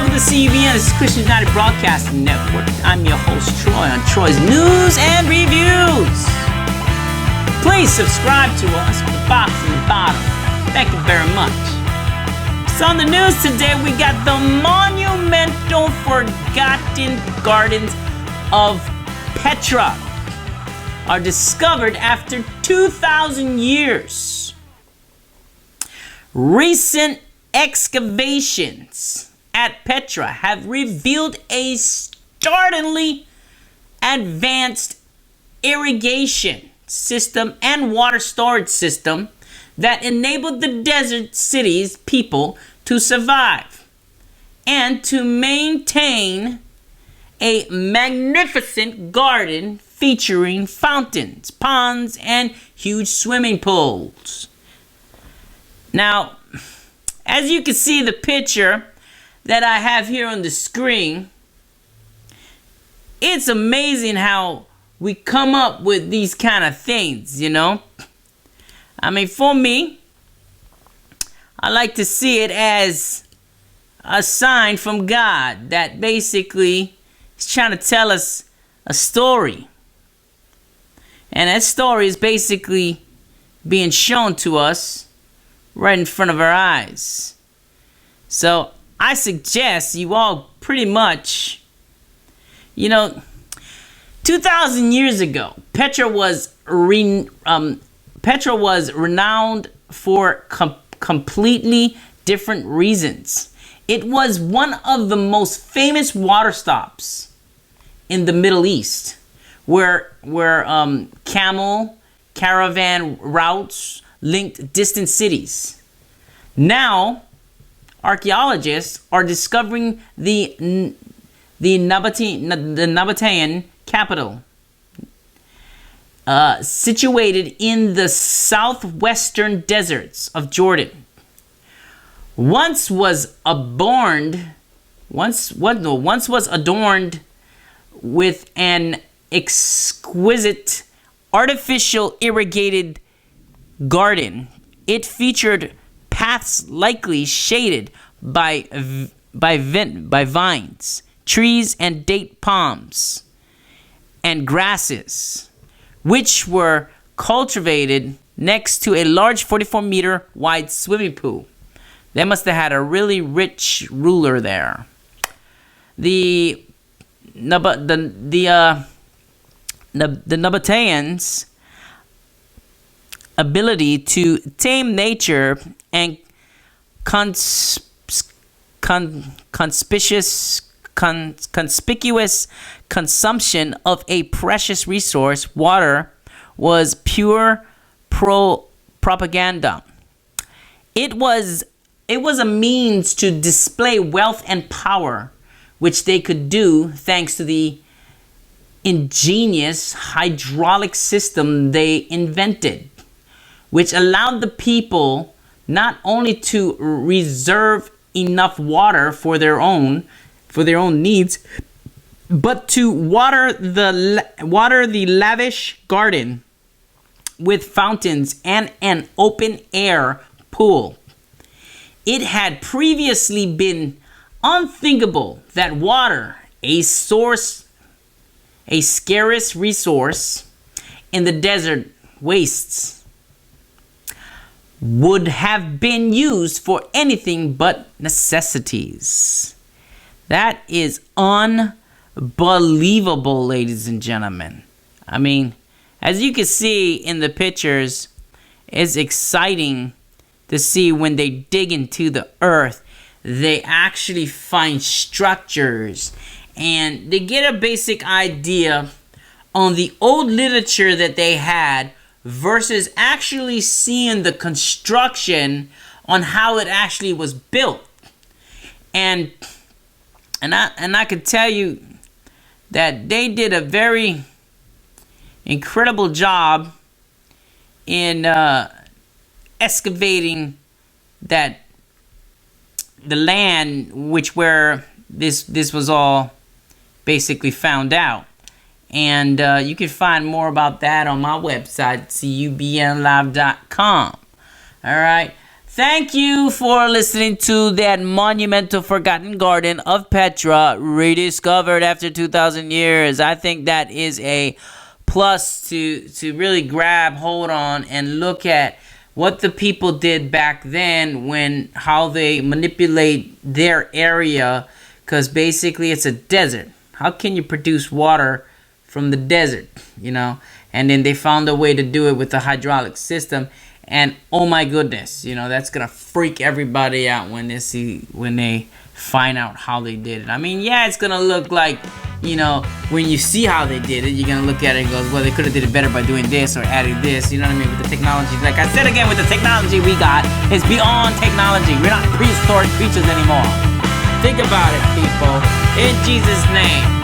welcome to CUBN. This is Christian United Broadcasting Network. I'm your host, Troy, on Troy's News and Reviews. Please subscribe to us with the box in the bottom. Thank you very much. So on the news today, we got the Monumental Forgotten Gardens of Petra are discovered after 2,000 years. Recent excavations at Petra have revealed a startlingly advanced irrigation system and water storage system that enabled the desert city's people to survive and to maintain a magnificent garden featuring fountains, ponds, and huge swimming pools. Now, as you can see the picture that I have here on the screen, it's amazing how we come up with these kind of things, you know? I mean, for me, I like to see it as a sign from God that basically is trying to tell us a story. And that story is basically being shown to us right in front of our eyes. So I suggest you all pretty much, 2,000 years ago, Petra was renowned for completely different reasons. It was one of the most famous water stops in the Middle East, where camel caravan routes linked distant cities. Now, archaeologists are discovering the Nabatean capital, situated in the southwestern deserts of Jordan. Once was adorned with an exquisite artificial irrigated garden. It featured paths likely shaded by vines, trees, and date palms, and grasses, which were cultivated next to a large 44-meter wide swimming pool. They must have had a really rich ruler there. The Nabateans' ability to tame nature and conspicuous consumption of a precious resource, water, was pure propaganda. It was a means to display wealth and power, which they could do thanks to the ingenious hydraulic system they invented, which allowed the people not only to reserve enough water for their own needs, but to water the lavish garden with fountains and an open air pool. It had previously been unthinkable that water, a scarce resource in the desert wastes, would have been used for anything but necessities. That is unbelievable, ladies and gentlemen. I mean, as you can see in the pictures, it's exciting to see when they dig into the earth, they actually find structures and they get a basic idea on the old literature that they had versus actually seeing the construction on how it actually was built. And I could tell you that they did a very incredible job in excavating the land where this was all basically found out. And you can find more about that on my website, cubnlive.com. All right. Thank you for listening to that monumental forgotten garden of Petra, rediscovered after 2,000 years. I think that is a plus to really grab hold on and look at what the people did back then, when how they manipulate their area, because basically it's a desert. How can you produce water from the desert, And then they found a way to do it with the hydraulic system. And oh my goodness, that's gonna freak everybody out when they find out how they did it. I mean, yeah, it's gonna look like, when you see how they did it, you're gonna look at it and go, well, they could have did it better by doing this or adding this. You know what I mean? With the technology, like I said again, with the technology we got, it's beyond technology. We're not prehistoric creatures anymore. Think about it, people. In Jesus' name.